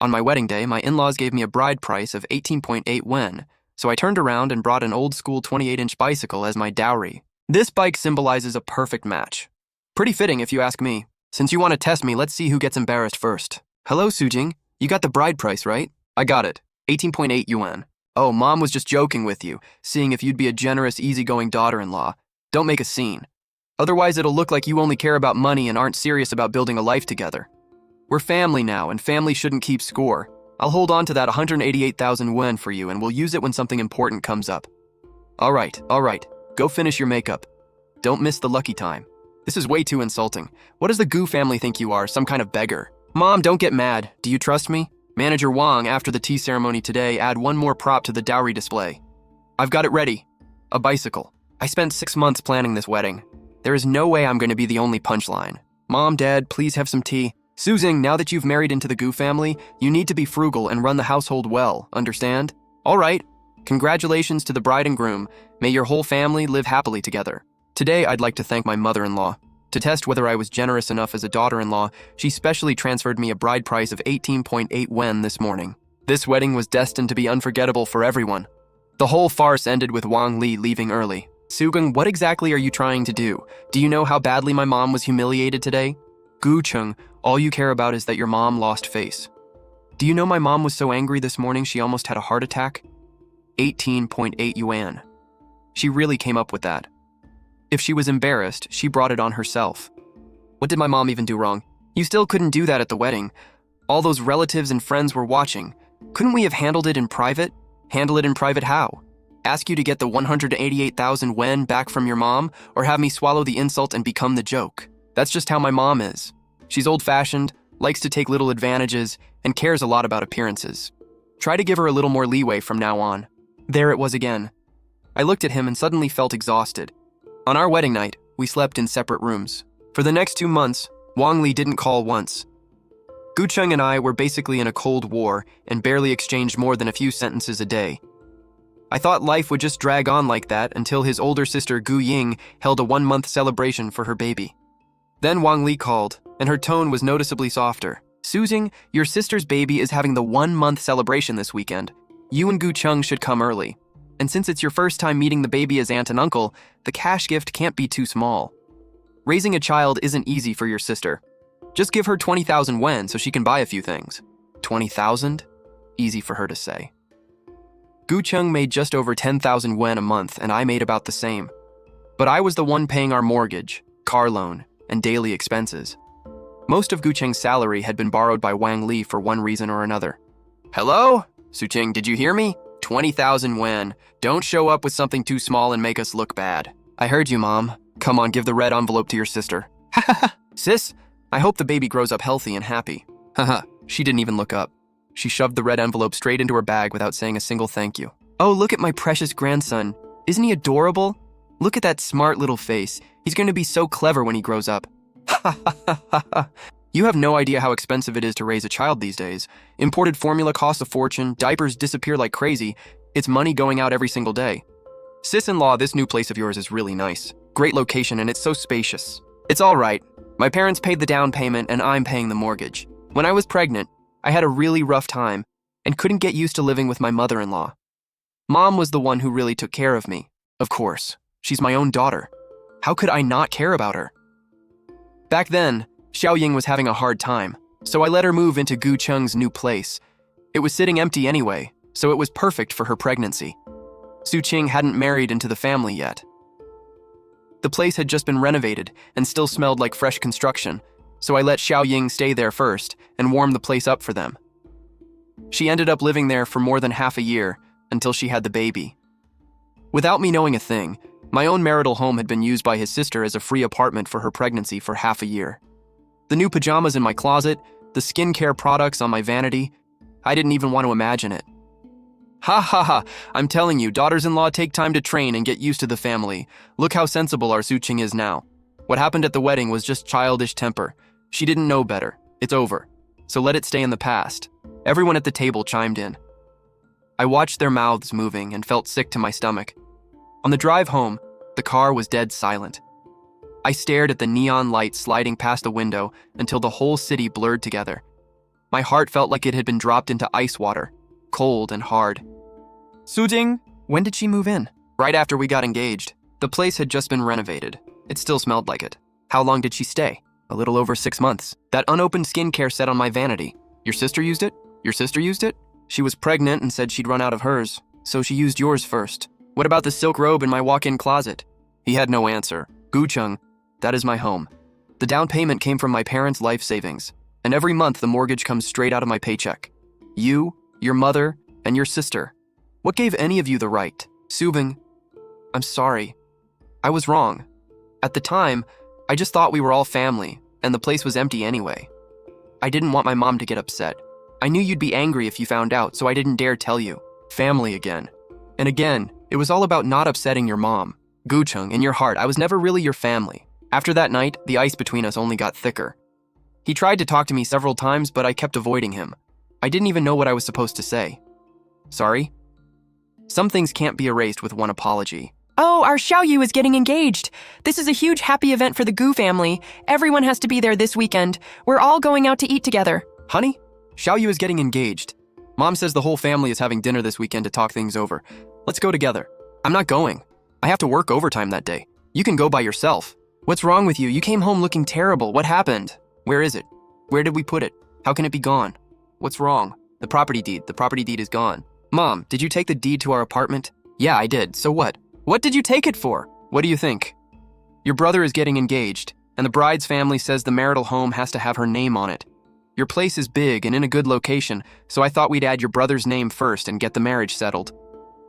On my wedding day, my in-laws gave me a bride price of 18.8 wen, so I turned around and brought an old-school 28-inch bicycle as my dowry. This bike symbolizes a perfect match. Pretty fitting if you ask me. Since you want to test me, let's see who gets embarrassed first. Hello, Sujing. You got the bride price, right? I got it. 18.8 yuan. Oh, Mom was just joking with you, seeing if you'd be a generous, easygoing daughter-in-law. Don't make a scene. Otherwise, it'll look like you only care about money and aren't serious about building a life together. We're family now, and family shouldn't keep score. I'll hold on to that 188,000 wen for you, and we'll use it when something important comes up. All right. Go finish your makeup. Don't miss the lucky time. This is way too insulting. What does the Gu family think you are, some kind of beggar? Mom, don't get mad. Do you trust me? Manager Wang, after the tea ceremony today, add one more prop to the dowry display. I've got it ready. A bicycle. I spent 6 months planning this wedding. There is no way I'm going to be the only punchline. Mom, Dad, please have some tea. Suzing, now that you've married into the Gu family, you need to be frugal and run the household well, understand? All right. Congratulations to the bride and groom. May your whole family live happily together. Today, I'd like to thank my mother-in-law. To test whether I was generous enough as a daughter-in-law, she specially transferred me a bride price of 18.8 wen this morning. This wedding was destined to be unforgettable for everyone. The whole farce ended with Wang Li leaving early. Sugeng, what exactly are you trying to do? Do you know how badly my mom was humiliated today? Gu Cheng, all you care about is that your mom lost face. Do you know my mom was so angry this morning she almost had a heart attack? 18.8 yuan. She really came up with that. If she was embarrassed, she brought it on herself. What did my mom even do wrong? You still couldn't do that at the wedding. All those relatives and friends were watching. Couldn't we have handled it in private? Handle it in private how? Ask you to get the 188,000 wen back from your mom, or have me swallow the insult and become the joke? That's just how my mom is. She's old-fashioned, likes to take little advantages, and cares a lot about appearances. Try to give her a little more leeway from now on. There it was again. I looked at him and suddenly felt exhausted. On our wedding night, we slept in separate rooms. For the next 2 months, Wang Li didn't call once. Gu Cheng and I were basically in a cold war and barely exchanged more than a few sentences a day. I thought life would just drag on like that until his older sister Gu Ying held a 1-month celebration for her baby. Then Wang Li called, and her tone was noticeably softer. Suzing, your sister's baby is having the 1-month celebration this weekend. You and Gu Cheng should come early. And since it's your first time meeting the baby as aunt and uncle, the cash gift can't be too small. Raising a child isn't easy for your sister. Just give her 20,000 wen so she can buy a few things. 20,000? Easy for her to say. Gu Cheng made just over 10,000 wen a month, and I made about the same. But I was the one paying our mortgage, car loan, and daily expenses. Most of Gu Cheng's salary had been borrowed by Wang Li for one reason or another. Hello? Suching, did you hear me? 20,000 wen. Don't show up with something too small and make us look bad. I heard you, Mom. Come on, give the red envelope to your sister. Ha ha ha. Sis, I hope the baby grows up healthy and happy. Haha, she didn't even look up. She shoved the red envelope straight into her bag without saying a single thank you. Oh, look at my precious grandson. Isn't he adorable? Look at that smart little face. He's going to be so clever when he grows up. Ha ha ha ha ha. You have no idea how expensive it is to raise a child these days. Imported formula costs a fortune, diapers disappear like crazy. It's money going out every single day. Sis-in-law, this new place of yours is really nice. Great location, and it's so spacious. It's all right. My parents paid the down payment and I'm paying the mortgage. When I was pregnant, I had a really rough time and couldn't get used to living with my mother-in-law. Mom was the one who really took care of me. Of course, she's my own daughter. How could I not care about her? Back then, Xiaoying was having a hard time, so I let her move into Gu Cheng's new place. It was sitting empty anyway, so it was perfect for her pregnancy. Su Qing hadn't married into the family yet. The place had just been renovated and still smelled like fresh construction, so I let Xiaoying stay there first and warm the place up for them. She ended up living there for more than half a year until she had the baby. Without me knowing a thing, my own marital home had been used by his sister as a free apartment for her pregnancy for half a year. The new pajamas in my closet, the skincare products on my vanity, I didn't even want to imagine it. Ha ha ha, I'm telling you, daughters-in-law take time to train and get used to the family. Look how sensible our Suqing is now. What happened at the wedding was just childish temper. She didn't know better. It's over. So let it stay in the past. Everyone at the table chimed in. I watched their mouths moving and felt sick to my stomach. On the drive home, the car was dead silent. I stared at the neon lights sliding past the window until the whole city blurred together. My heart felt like it had been dropped into ice water, cold and hard. Sujing, when did she move in? Right after we got engaged. The place had just been renovated. It still smelled like it. How long did she stay? A little over 6 months. That unopened skincare set on my vanity. Your sister used it? Your sister used it? She was pregnant and said she'd run out of hers, so she used yours first. What about the silk robe in my walk-in closet? He had no answer. Gucheng, that is my home. The down payment came from my parents' life savings, and every month the mortgage comes straight out of my paycheck. You, your mother, and your sister. What gave any of you the right? Subing, I'm sorry. I was wrong. At the time, I just thought we were all family, and the place was empty anyway. I didn't want my mom to get upset. I knew you'd be angry if you found out, so I didn't dare tell you. Family again. And again, it was all about not upsetting your mom. Gucheng, in your heart, I was never really your family. After that night, the ice between us only got thicker. He tried to talk to me several times, but I kept avoiding him. I didn't even know what I was supposed to say. Sorry? Some things can't be erased with one apology. Oh, our Xiaoyu is getting engaged. This is a huge happy event for the Gu family. Everyone has to be there this weekend. We're all going out to eat together. Honey, Xiaoyu is getting engaged. Mom says the whole family is having dinner this weekend to talk things over. Let's go together. I'm not going. I have to work overtime that day. You can go by yourself. What's wrong with you? You came home looking terrible. What happened? Where is it? Where did we put it? How can it be gone? What's wrong? The property deed. The property deed is gone. Mom, did you take the deed to our apartment? Yeah, I did. So what? What did you take it for? What do you think? Your brother is getting engaged, and the bride's family says the marital home has to have her name on it. Your place is big and in a good location, so I thought we'd add your brother's name first and get the marriage settled.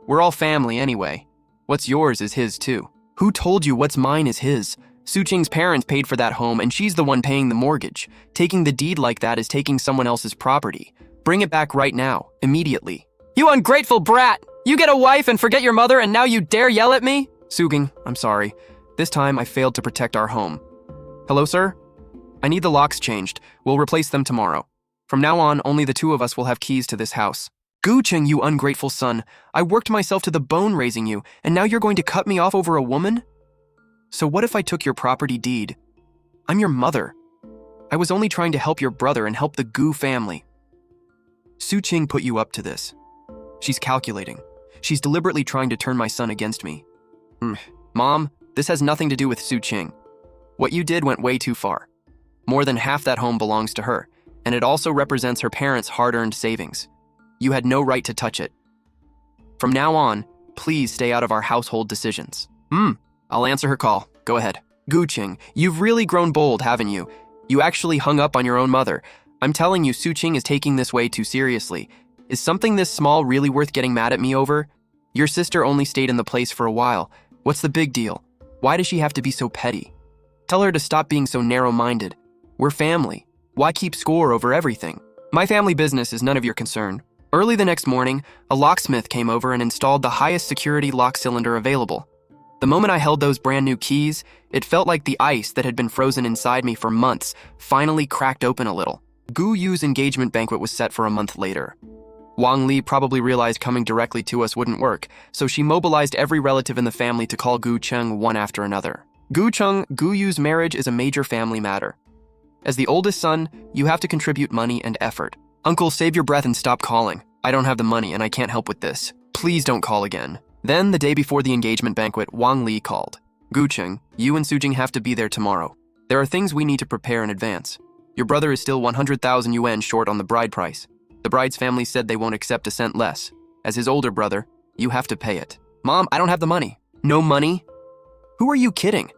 We're all family anyway. What's yours is his too. Who told you what's mine is his? Suching's parents paid for that home, and she's the one paying the mortgage. Taking the deed like that is taking someone else's property. Bring it back right now, immediately. You ungrateful brat! You get a wife and forget your mother, and now you dare yell at me? Suging, I'm sorry. This time I failed to protect our home. Hello, sir? I need the locks changed. We'll replace them tomorrow. From now on, only the two of us will have keys to this house. Gucheng, you ungrateful son. I worked myself to the bone raising you, and now you're going to cut me off over a woman? So what if I took your property deed? I'm your mother. I was only trying to help your brother and help the Gu family. Suching put you up to this. She's calculating. She's deliberately trying to turn my son against me. Mom, this has nothing to do with Suching. What you did went way too far. More than half that home belongs to her, and it also represents her parents' hard-earned savings. You had no right to touch it. From now on, please stay out of our household decisions. I'll answer her call. Go ahead. Gucheng, you've really grown bold, haven't you? You actually hung up on your own mother. I'm telling you, Suching is taking this way too seriously. Is something this small really worth getting mad at me over? Your sister only stayed in the place for a while. What's the big deal? Why does she have to be so petty? Tell her to stop being so narrow-minded. We're family. Why keep score over everything? My family business is none of your concern. Early the next morning, a locksmith came over and installed the highest security lock cylinder available. The moment I held those brand new keys, it felt like the ice that had been frozen inside me for months finally cracked open a little. Gu Yu's engagement banquet was set for a month later. Wang Li probably realized coming directly to us wouldn't work, so she mobilized every relative in the family to call Gucheng one after another. Gucheng, Gu Yu's marriage is a major family matter. As the oldest son, you have to contribute money and effort. Uncle, save your breath and stop calling. I don't have the money and I can't help with this. Please don't call again. Then, the day before the engagement banquet, Wang Li called. Gucheng, you and Sujing have to be there tomorrow. There are things we need to prepare in advance. Your brother is still 100,000 yuan short on the bride price. The bride's family said they won't accept a cent less. As his older brother, you have to pay it. Mom, I don't have the money. No money? Who are you kidding?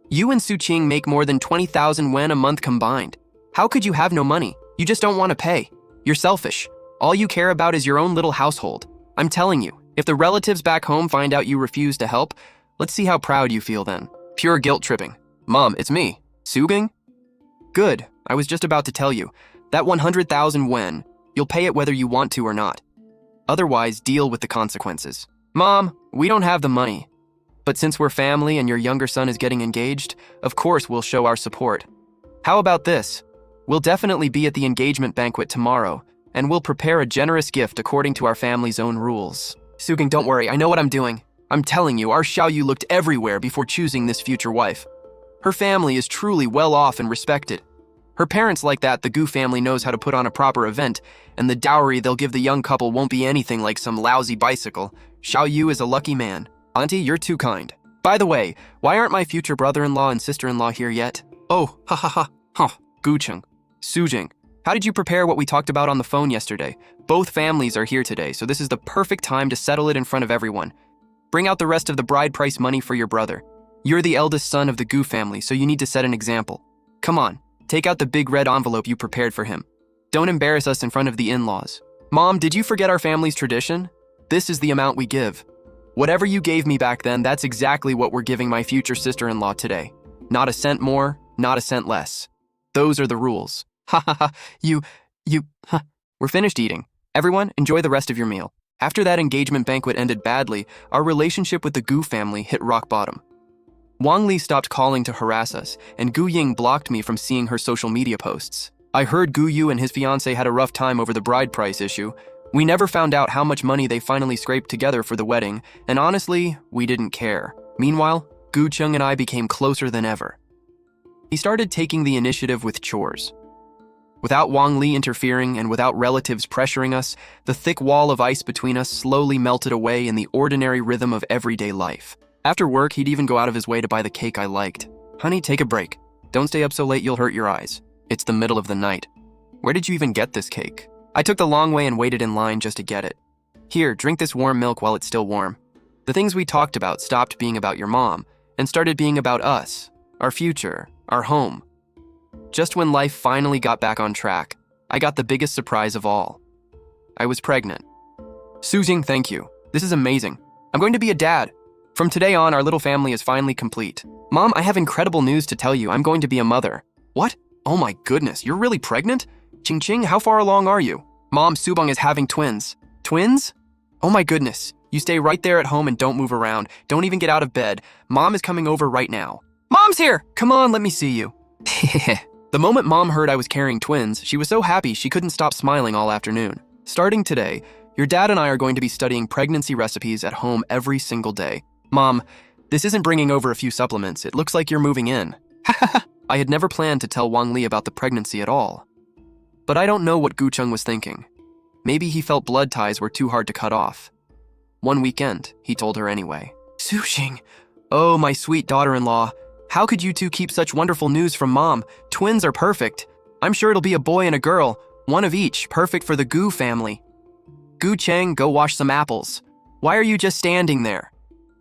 You and Suching make more than 20,000 yuan a month combined. How could you have no money? You just don't want to pay. You're selfish. All you care about is your own little household. I'm telling you, if the relatives back home find out you refuse to help, let's see how proud you feel then. Pure guilt tripping. Mom, it's me. Suging? Good. I was just about to tell you. That 100,000 yuan, you'll pay it whether you want to or not. Otherwise, deal with the consequences. Mom, we don't have the money. But since we're family and your younger son is getting engaged, of course we'll show our support. How about this? We'll definitely be at the engagement banquet tomorrow, and we'll prepare a generous gift according to our family's own rules. Suging, don't worry, I know what I'm doing. I'm telling you, our Xiaoyu looked everywhere before choosing this future wife. Her family is truly well off and respected. Her parents like that the Gu family knows how to put on a proper event, and the dowry they'll give the young couple won't be anything like some lousy bicycle. Xiao Yu is a lucky man. Auntie, you're too kind. By the way, why aren't my future brother-in-law and sister-in-law here yet? Oh, ha ha ha. Huh. Gucheng. Sujing. How did you prepare what we talked about on the phone yesterday? Both families are here today, so this is the perfect time to settle it in front of everyone. Bring out the rest of the bride price money for your brother. You're the eldest son of the Gu family, so you need to set an example. Come on, take out the big red envelope you prepared for him. Don't embarrass us in front of the in-laws. Mom, did you forget our family's tradition? This is the amount we give. Whatever you gave me back then, that's exactly what we're giving my future sister-in-law today. Not a cent more, not a cent less. Those are the rules. Ha ha ha, huh. We're finished eating. Everyone, enjoy the rest of your meal. After that engagement banquet ended badly, our relationship with the Gu family hit rock bottom. Wang Li stopped calling to harass us, and Gu Ying blocked me from seeing her social media posts. I heard Gu Yu and his fiancé had a rough time over the bride price issue. We never found out how much money they finally scraped together for the wedding, and honestly, we didn't care. Meanwhile, Gu Cheng and I became closer than ever. He started taking the initiative with chores. Without Wang Li interfering and without relatives pressuring us, the thick wall of ice between us slowly melted away in the ordinary rhythm of everyday life. After work, he'd even go out of his way to buy the cake I liked. Honey, take a break. Don't stay up so late, you'll hurt your eyes. It's the middle of the night. Where did you even get this cake? I took the long way and waited in line just to get it. Here, drink this warm milk while it's still warm. The things we talked about stopped being about your mom and started being about us, our future, our home. Just when life finally got back on track, I got the biggest surprise of all. I was pregnant. Sujing, thank you. This is amazing. I'm going to be a dad. From today on, our little family is finally complete. Mom, I have incredible news to tell you. I'm going to be a mother. What? Oh my goodness, you're really pregnant? Ching Ching, how far along are you? Mom, Subong is having twins. Twins? Oh my goodness. You stay right there at home and don't move around. Don't even get out of bed. Mom is coming over right now. Mom's here! Come on, let me see you. The moment Mom heard I was carrying twins, she was so happy she couldn't stop smiling all afternoon. Starting today, your dad and I are going to be studying pregnancy recipes at home every single day. Mom, this isn't bringing over a few supplements. It looks like you're moving in. I had never planned to tell Wang Li about the pregnancy at all. But I don't know what Gu Cheng was thinking. Maybe he felt blood ties were too hard to cut off. One weekend, he told her anyway. Sushing, oh my sweet daughter-in-law, how could you two keep such wonderful news from Mom? Twins are perfect. I'm sure it'll be a boy and a girl, one of each, perfect for the Gu family. Gu Cheng, go wash some apples. Why are you just standing there?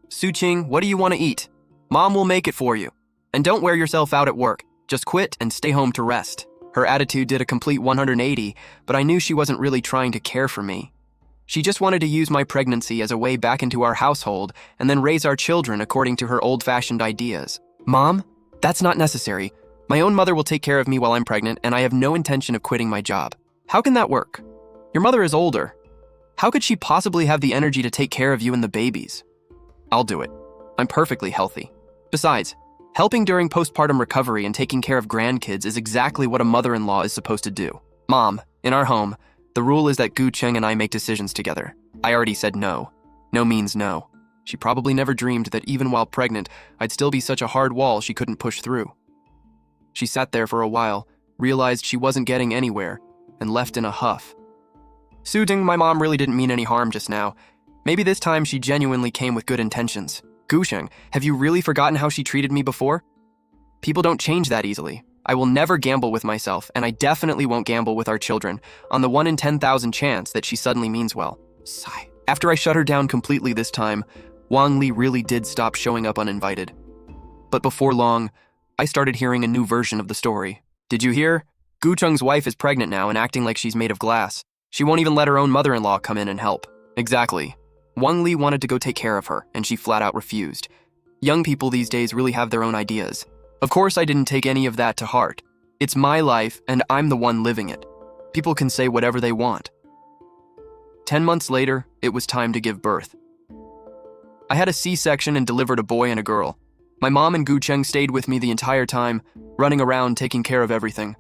Su Qing, what do you want to eat? Mom will make it for you. And don't wear yourself out at work. Just quit and stay home to rest. Her attitude did a complete 180, but I knew she wasn't really trying to care for me. She just wanted to use my pregnancy as a way back into our household and then raise our children according to her old-fashioned ideas. Mom, that's not necessary. My own mother will take care of me while I'm pregnant, and I have no intention of quitting my job. How can that work? Your mother is older. How could she possibly have the energy to take care of you and the babies? I'll do it. I'm perfectly healthy. Besides, helping during postpartum recovery and taking care of grandkids is exactly what a mother-in-law is supposed to do. Mom, in our home, the rule is that Gu Cheng and I make decisions together. I already said no. No means no. She probably never dreamed that even while pregnant, I'd still be such a hard wall she couldn't push through. She sat there for a while, realized she wasn't getting anywhere, and left in a huff. Soothing, my mom really didn't mean any harm just now. Maybe this time she genuinely came with good intentions. Gusheng, have you really forgotten how she treated me before? People don't change that easily. I will never gamble with myself, and I definitely won't gamble with our children, on the 1 in 10,000 chance that she suddenly means well. Sigh. After I shut her down completely this time, Wang Li really did stop showing up uninvited. But before long, I started hearing a new version of the story. Did you hear? Gu Cheng's wife is pregnant now and acting like she's made of glass. She won't even let her own mother-in-law come in and help. Exactly. Wang Li wanted to go take care of her, and she flat out refused. Young people these days really have their own ideas. Of course I didn't take any of that to heart. It's my life, and I'm the one living it. People can say whatever they want. 10 months later, it was time to give birth. I had a C-section and delivered a boy and a girl. My mom and Gu Cheng stayed with me the entire time, running around taking care of everything.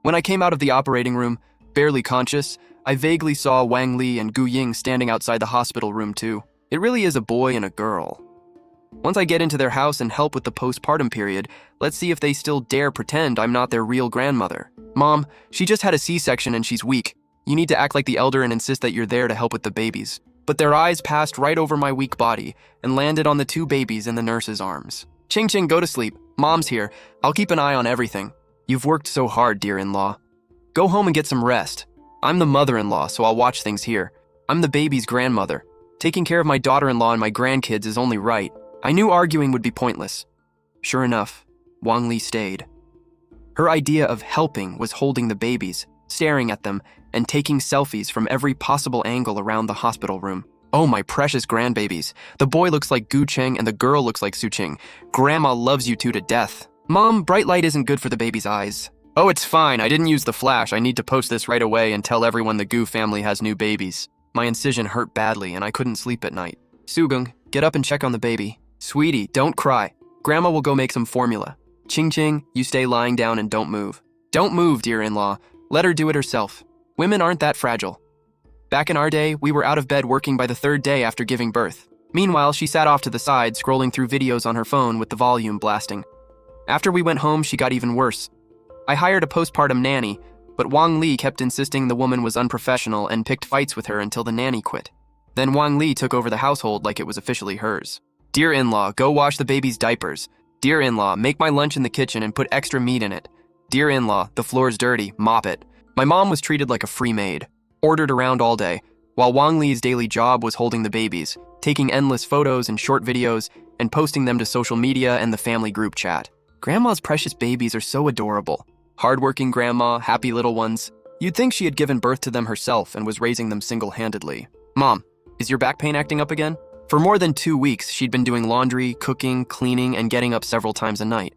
When I came out of the operating room, barely conscious, I vaguely saw Wang Li and Gu Ying standing outside the hospital room too. It really is a boy and a girl. Once I get into their house and help with the postpartum period, let's see if they still dare pretend I'm not their real grandmother. Mom, she just had a C-section and she's weak. You need to act like the elder and insist that you're there to help with the babies. But their eyes passed right over my weak body and landed on the 2 babies in the nurse's arms. Ching Ching, go to sleep. Mom's here. I'll keep an eye on everything. You've worked so hard, dear in-law. Go home and get some rest. I'm the mother-in-law, so I'll watch things here. I'm the baby's grandmother. Taking care of my daughter-in-law and my grandkids is only right. I knew arguing would be pointless. Sure enough, Wang Li stayed. Her idea of helping was holding the babies, staring at them, and taking selfies from every possible angle around the hospital room. Oh, my precious grandbabies. The boy looks like Gu Cheng and the girl looks like Su Qing. Grandma loves you two to death. Mom, bright light isn't good for the baby's eyes. Oh, it's fine. I didn't use the flash. I need to post this right away and tell everyone the Gu family has new babies. My incision hurt badly and I couldn't sleep at night. Sugung, get up and check on the baby. Sweetie, don't cry. Grandma will go make some formula. Ching Ching, you stay lying down and don't move. Don't move, dear in-law. Let her do it herself. Women aren't that fragile. Back in our day, we were out of bed working by the 3rd day after giving birth. Meanwhile, she sat off to the side, scrolling through videos on her phone with the volume blasting. After we went home, she got even worse. I hired a postpartum nanny, but Wang Li kept insisting the woman was unprofessional and picked fights with her until the nanny quit. Then Wang Li took over the household like it was officially hers. Dear in-law, go wash the baby's diapers. Dear in-law, make my lunch in the kitchen and put extra meat in it. Dear in-law, the floor's dirty, mop it. My mom was treated like a free maid, ordered around all day, while Wang Li's daily job was holding the babies, taking endless photos and short videos, and posting them to social media and the family group chat. Grandma's precious babies are so adorable. Hardworking grandma, happy little ones. You'd think she had given birth to them herself and was raising them single-handedly. Mom, is your back pain acting up again? For more than 2 weeks, she'd been doing laundry, cooking, cleaning, and getting up several times a night.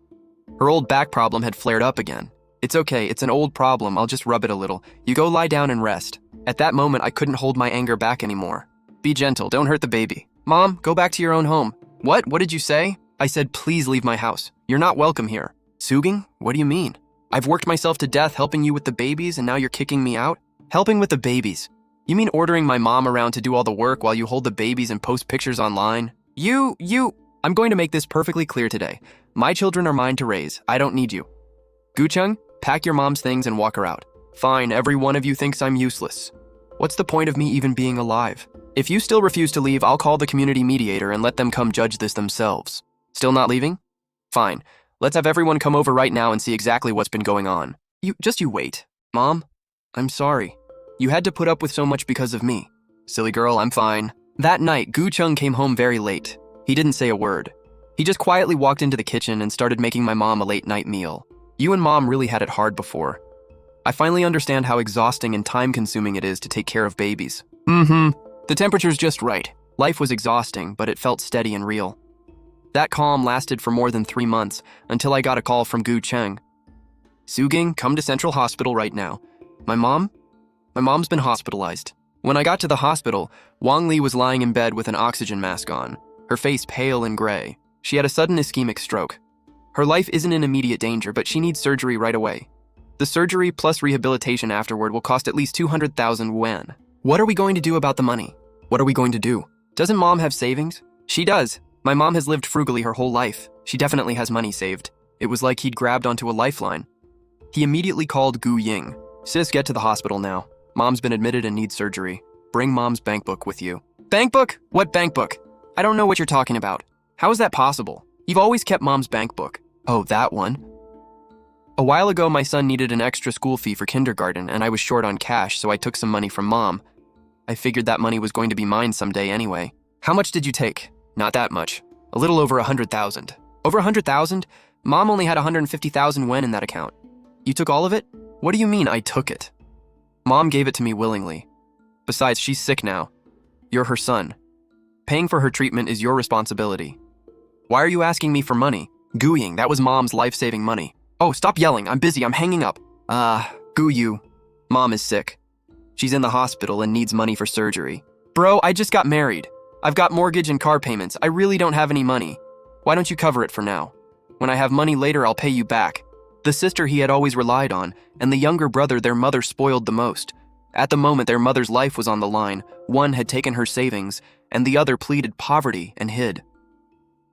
Her old back problem had flared up again. It's okay, it's an old problem, I'll just rub it a little. You go lie down and rest. At that moment, I couldn't hold my anger back anymore. Be gentle, don't hurt the baby. Mom, go back to your own home. What did you say? I said, please leave my house. You're not welcome here. Suging? What do you mean? I've worked myself to death helping you with the babies and now you're kicking me out? Helping with the babies? You mean ordering my mom around to do all the work while you hold the babies and post pictures online? I'm going to make this perfectly clear today. My children are mine to raise. I don't need you. Gucheng, pack your mom's things and walk her out. Fine, every one of you thinks I'm useless. What's the point of me even being alive? If you still refuse to leave, I'll call the community mediator and let them come judge this themselves. Still not leaving? Fine. Let's have everyone come over right now and see exactly what's been going on. You wait. Mom, I'm sorry. You had to put up with so much because of me. Silly girl, I'm fine. That night, Gu Chung came home very late. He didn't say a word. He just quietly walked into the kitchen and started making my mom a late-night meal. You and Mom really had it hard before. I finally understand how exhausting and time-consuming it is to take care of babies. The temperature's just right. Life was exhausting, but it felt steady and real. That calm lasted for more than 3 months, until I got a call from Gu Cheng. Suging, come to Central Hospital right now. My mom's been hospitalized. When I got to the hospital, Wang Li was lying in bed with an oxygen mask on, her face pale and gray. She had a sudden ischemic stroke. Her life isn't in immediate danger, but she needs surgery right away. The surgery plus rehabilitation afterward will cost at least 200,000 yuan. What are we going to do about the money? What are we going to do? Doesn't Mom have savings? She does. My mom has lived frugally her whole life. She definitely has money saved. It was like he'd grabbed onto a lifeline. He immediately called Gu Ying. Sis, get to the hospital now. Mom's been admitted and needs surgery. Bring Mom's bank book with you. Bank book? What bank book? I don't know what you're talking about. How is that possible? You've always kept Mom's bank book. Oh, that one? A while ago, my son needed an extra school fee for kindergarten, and I was short on cash, so I took some money from Mom. I figured that money was going to be mine someday anyway. How much did you take? Not that much. A little over 100,000. Over 100,000? Mom only had 150,000 yuan in that account. You took all of it? What do you mean I took it? Mom gave it to me willingly. Besides, she's sick now. You're her son. Paying for her treatment is your responsibility. Why are you asking me for money? Gooying, that was Mom's life-saving money. Oh, stop yelling. I'm busy. I'm hanging up. Goo you. Mom is sick. She's in the hospital and needs money for surgery. Bro, I just got married. I've got mortgage and car payments. I really don't have any money. Why don't you cover it for now? When I have money later, I'll pay you back. The sister he had always relied on, and the younger brother their mother spoiled the most. At the moment, their mother's life was on the line. One had taken her savings, and the other pleaded poverty and hid.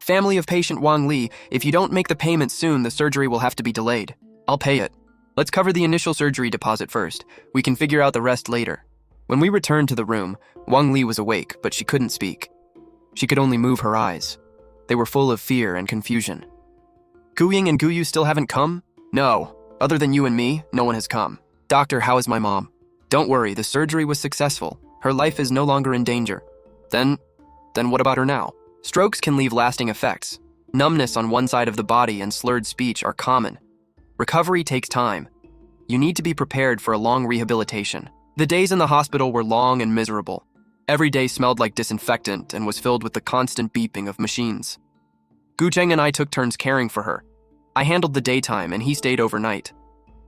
Family of patient Wang Li, if you don't make the payment soon, the surgery will have to be delayed. I'll pay it. Let's cover the initial surgery deposit first. We can figure out the rest later. When we returned to the room, Wang Li was awake, but she couldn't speak. She could only move her eyes. They were full of fear and confusion. Guying and Guyu still haven't come? No. Other than you and me, no one has come. Doctor, how is my mom? Don't worry, the surgery was successful. Her life is no longer in danger. Then what about her now? Strokes can leave lasting effects. Numbness on one side of the body and slurred speech are common. Recovery takes time. You need to be prepared for a long rehabilitation. The days in the hospital were long and miserable. Every day smelled like disinfectant and was filled with the constant beeping of machines. Gu Cheng and I took turns caring for her. I handled the daytime and he stayed overnight.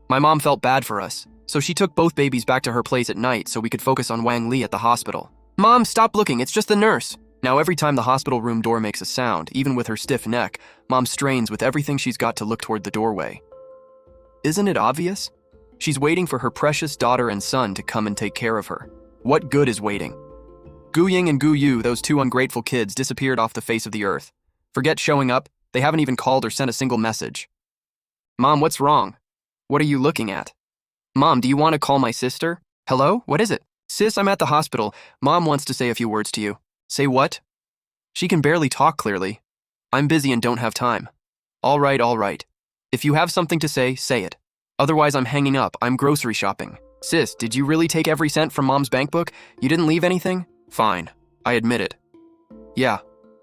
My mom felt bad for us, so she took both babies back to her place at night so we could focus on Wang Li at the hospital. Mom, stop looking, it's just the nurse. Now every time the hospital room door makes a sound, even with her stiff neck, Mom strains with everything she's got to look toward the doorway. Isn't it obvious? She's waiting for her precious daughter and son to come and take care of her. What good is waiting? Guying and Guyu, those two ungrateful kids, disappeared off the face of the earth. Forget showing up, they haven't even called or sent a single message. Mom, what's wrong? What are you looking at? Mom, do you want to call my sister? Hello? What is it? Sis, I'm at the hospital. Mom wants to say a few words to you. Say what? She can barely talk clearly. I'm busy and don't have time. All right. If you have something to say it. Otherwise, I'm hanging up. I'm grocery shopping. Sis, did you really take every cent from Mom's bank book? You didn't leave anything? Fine. I admit it. Yeah,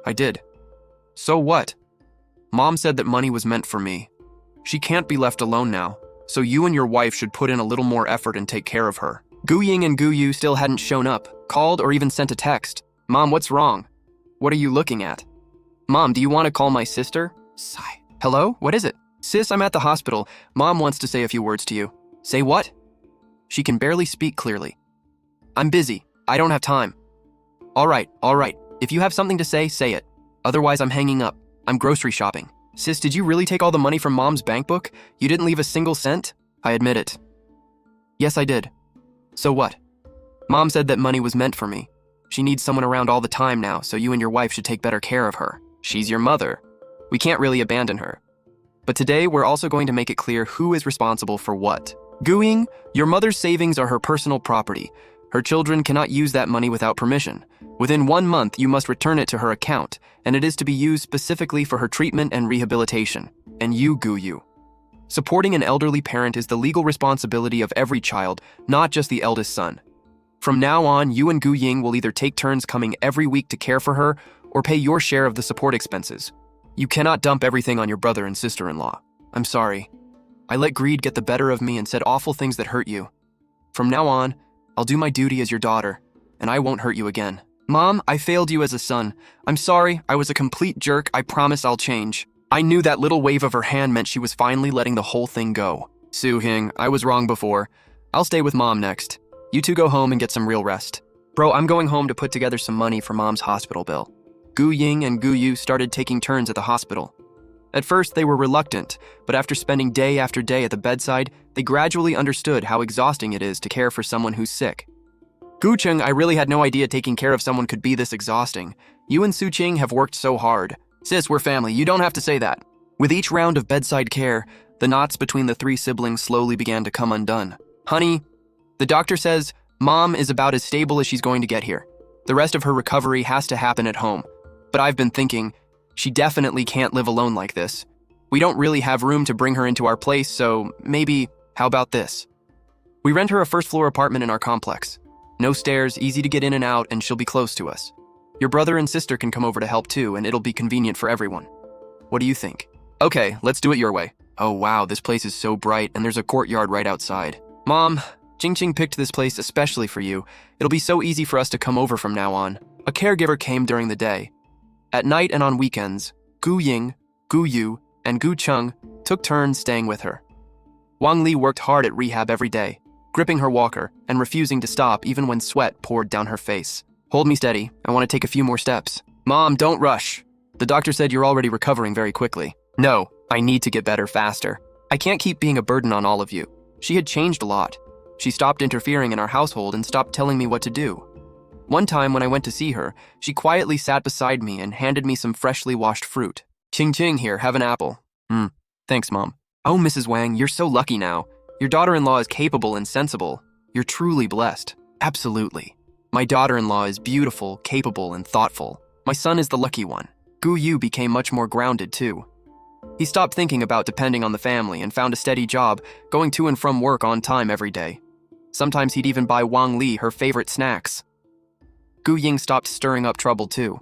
I did. So what? Mom said that money was meant for me. She can't be left alone now, so you and your wife should put in a little more effort and take care of her. Guying and Guyu still hadn't shown up, called, or even sent a text. Mom, what's wrong? What are you looking at? Mom, do you want to call my sister? Sigh. Hello? What is it? Sis, I'm at the hospital. Mom wants to say a few words to you. Say what? She can barely speak clearly. I'm busy. I don't have time. All right. If you have something to say it. Otherwise, I'm hanging up. I'm grocery shopping. Sis, did you really take all the money from Mom's bank book? You didn't leave a single cent? I admit it. Yes, I did. So what? Mom said that money was meant for me. She needs someone around all the time now, so you and your wife should take better care of her. She's your mother. We can't really abandon her. But today, we're also going to make it clear who is responsible for what. Guying, your mother's savings are her personal property. Her children cannot use that money without permission. Within 1 month, you must return it to her account, and it is to be used specifically for her treatment and rehabilitation. And you, Guyu. Supporting an elderly parent is the legal responsibility of every child, not just the eldest son. From now on, you and Guying will either take turns coming every week to care for her or pay your share of the support expenses. You cannot dump everything on your brother and sister-in-law. I'm sorry. I let greed get the better of me and said awful things that hurt you. From now on, I'll do my duty as your daughter, and I won't hurt you again. Mom, I failed you as a son. I'm sorry, I was a complete jerk. I promise I'll change. I knew that little wave of her hand meant she was finally letting the whole thing go. Su-hing, I was wrong before. I'll stay with Mom next. You two go home and get some real rest. Bro, I'm going home to put together some money for Mom's hospital bill. Guying and Guyu started taking turns at the hospital. At first, they were reluctant, but after spending day after day at the bedside, they gradually understood how exhausting it is to care for someone who's sick. Gucheng, I really had no idea taking care of someone could be this exhausting. You and Suqing have worked so hard. Sis, we're family, you don't have to say that. With each round of bedside care, the knots between the 3 siblings slowly began to come undone. Honey, the doctor says Mom is about as stable as she's going to get here. The rest of her recovery has to happen at home. But I've been thinking, she definitely can't live alone like this. We don't really have room to bring her into our place, so maybe, how about this? We rent her a first-floor apartment in our complex. No stairs, easy to get in and out, and she'll be close to us. Your brother and sister can come over to help too, and it'll be convenient for everyone. What do you think? Okay, let's do it your way. Oh wow, this place is so bright, and there's a courtyard right outside. Mom, Jingqing picked this place especially for you. It'll be so easy for us to come over from now on. A caregiver came during the day. At night and on weekends, Guying, Guyu, and Gucheng took turns staying with her. Wang Li worked hard at rehab every day, gripping her walker and refusing to stop even when sweat poured down her face. Hold me steady, I want to take a few more steps. Mom, don't rush. The doctor said you're already recovering very quickly. No, I need to get better faster. I can't keep being a burden on all of you. She had changed a lot. She stopped interfering in our household and stopped telling me what to do. One time when I went to see her, she quietly sat beside me and handed me some freshly washed fruit. Ching ching here, have an apple. Thanks, Mom. Oh, Mrs. Wang, you're so lucky now. Your daughter-in-law is capable and sensible. You're truly blessed. Absolutely. My daughter-in-law is beautiful, capable, and thoughtful. My son is the lucky one. Gu Yu became much more grounded, too. He stopped thinking about depending on the family and found a steady job, going to and from work on time every day. Sometimes he'd even buy Wang Li her favorite snacks. Gu Ying stopped stirring up trouble, too.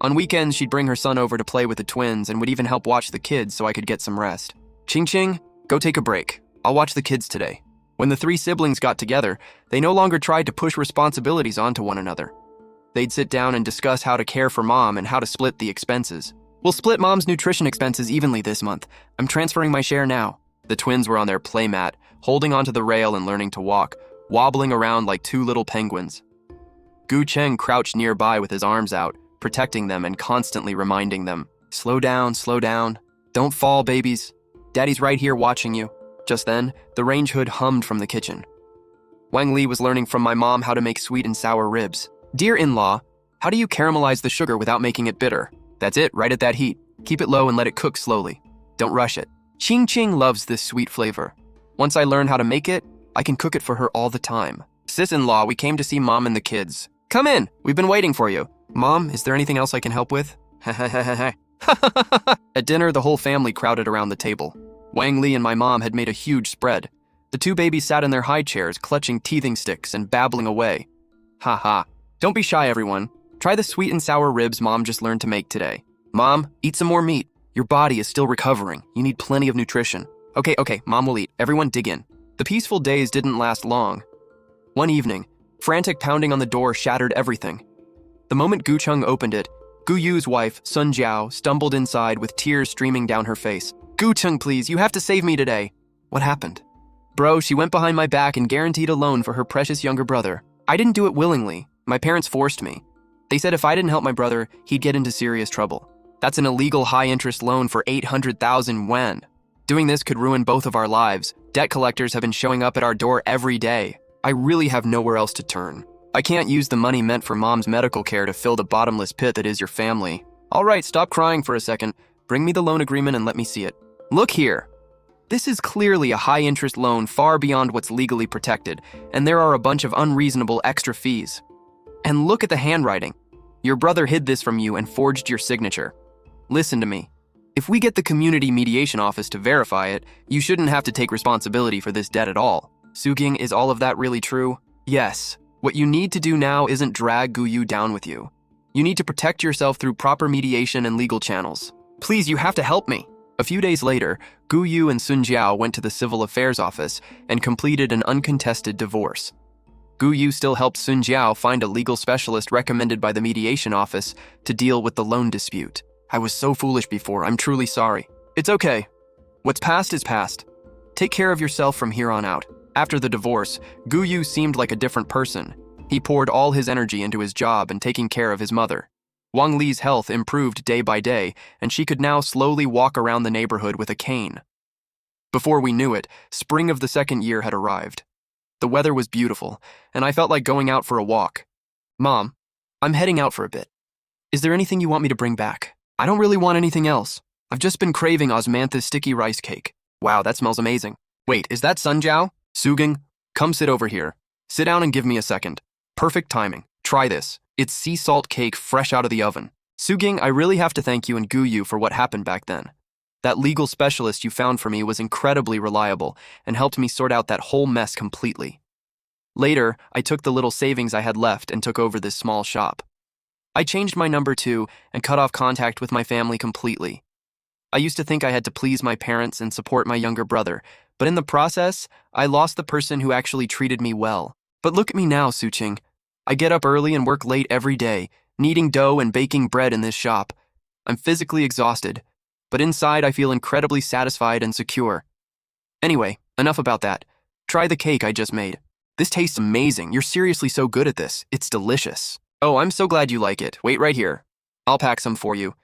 On weekends, she'd bring her son over to play with the twins and would even help watch the kids so I could get some rest. Ching Ching, go take a break. I'll watch the kids today. When the three siblings got together, they no longer tried to push responsibilities onto one another. They'd sit down and discuss how to care for Mom and how to split the expenses. We'll split Mom's nutrition expenses evenly this month. I'm transferring my share now. The twins were on their playmat, holding onto the rail and learning to walk, wobbling around like two little penguins. Gu Cheng crouched nearby with his arms out, protecting them and constantly reminding them, slow down, don't fall, babies. Daddy's right here watching you. Just then, the range hood hummed from the kitchen. Wang Li was learning from my mom how to make sweet and sour ribs. Dear in-law, how do you caramelize the sugar without making it bitter? That's it, right at that heat. Keep it low and let it cook slowly. Don't rush it. Ching Ching loves this sweet flavor. Once I learn how to make it, I can cook it for her all the time. Sis-in-law, we came to see Mom and the kids. Come in, we've been waiting for you. Mom, is there anything else I can help with? At dinner, the whole family crowded around the table. Wang Li and my mom had made a huge spread. The two babies sat in their high chairs, clutching teething sticks and babbling away. Ha ha. Don't be shy, everyone. Try the sweet and sour ribs Mom just learned to make today. Mom, eat some more meat. Your body is still recovering. You need plenty of nutrition. Okay, Mom will eat. Everyone dig in. The peaceful days didn't last long. One evening, frantic pounding on the door shattered everything. The moment Gu Cheng opened it, Gu Yu's wife, Sun Jiao, stumbled inside with tears streaming down her face. Gu Cheng, please, you have to save me today. What happened? Bro, she went behind my back and guaranteed a loan for her precious younger brother. I didn't do it willingly. My parents forced me. They said if I didn't help my brother, he'd get into serious trouble. That's an illegal high-interest loan for 800,000 yuan. Doing this could ruin both of our lives. Debt collectors have been showing up at our door every day. I really have nowhere else to turn. I can't use the money meant for Mom's medical care to fill the bottomless pit that is your family. All right, stop crying for a second. Bring me the loan agreement and let me see it. Look here. This is clearly a high-interest loan far beyond what's legally protected, and there are a bunch of unreasonable extra fees. And look at the handwriting. Your brother hid this from you and forged your signature. Listen to me. If we get the community mediation office to verify it, you shouldn't have to take responsibility for this debt at all. Suging, is all of that really true? Yes. What you need to do now isn't drag Gu Yu down with you. You need to protect yourself through proper mediation and legal channels. Please, you have to help me. A few days later, Gu Yu and Sun Jiao went to the Civil Affairs Office and completed an uncontested divorce. Gu Yu still helped Sun Jiao find a legal specialist recommended by the mediation office to deal with the loan dispute. I was so foolish before, I'm truly sorry. It's okay. What's past is past. Take care of yourself from here on out. After the divorce, Gu Yu seemed like a different person. He poured all his energy into his job and taking care of his mother. Wang Li's health improved day by day, and she could now slowly walk around the neighborhood with a cane. Before we knew it, spring of the second year had arrived. The weather was beautiful, and I felt like going out for a walk. Mom, I'm heading out for a bit. Is there anything you want me to bring back? I don't really want anything else. I've just been craving Osmantha's sticky rice cake. Wow, that smells amazing. Wait, is that Sun Jiao? Suging, come sit over here. Sit down and give me a second. Perfect timing. Try this. It's sea salt cake fresh out of the oven. Suging, I really have to thank you and Gu Yu for what happened back then. That legal specialist you found for me was incredibly reliable and helped me sort out that whole mess completely. Later, I took the little savings I had left and took over this small shop. I changed my number too and cut off contact with my family completely. I used to think I had to please my parents and support my younger brother, but in the process, I lost the person who actually treated me well. But look at me now, Suching. I get up early and work late every day, kneading dough and baking bread in this shop. I'm physically exhausted, but inside I feel incredibly satisfied and secure. Anyway, enough about that. Try the cake I just made. This tastes amazing. You're seriously so good at this. It's delicious. Oh, I'm so glad you like it. Wait right here. I'll pack some for you.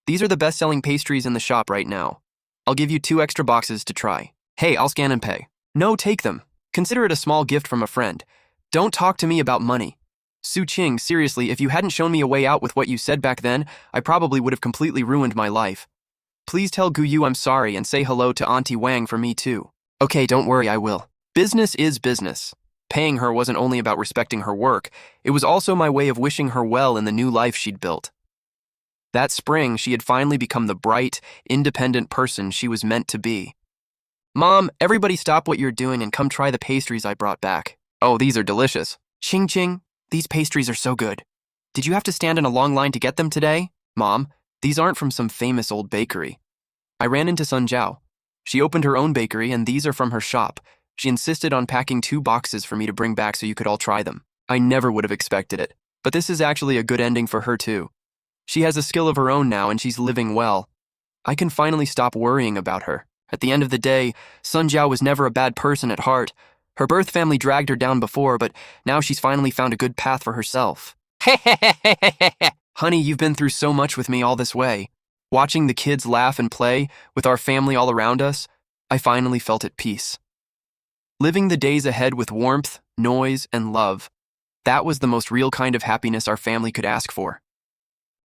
These are the best-selling pastries in the shop right now. I'll give you 2 extra boxes to try. Hey, I'll scan and pay. No, take them. Consider it a small gift from a friend. Don't talk to me about money. Su Ching, seriously, if you hadn't shown me a way out with what you said back then, I probably would have completely ruined my life. Please tell Gu Yu I'm sorry and say hello to Auntie Wang for me too. Okay, don't worry, I will. Business is business. Paying her wasn't only about respecting her work, it was also my way of wishing her well in the new life she'd built. That spring, she had finally become the bright, independent person she was meant to be. Mom, everybody stop what you're doing and come try the pastries I brought back. Oh, these are delicious. Ching Ching, these pastries are so good. Did you have to stand in a long line to get them today? Mom, these aren't from some famous old bakery. I ran into Sun Jiao. She opened her own bakery and these are from her shop. She insisted on packing 2 boxes for me to bring back so you could all try them. I never would have expected it, but this is actually a good ending for her too. She has a skill of her own now and she's living well. I can finally stop worrying about her. At the end of the day, Sun Jiao was never a bad person at heart. Her birth family dragged her down before, but now she's finally found a good path for herself. Honey, you've been through so much with me all this way. Watching the kids laugh and play, with our family all around us, I finally felt at peace. Living the days ahead with warmth, noise, and love, that was the most real kind of happiness our family could ask for.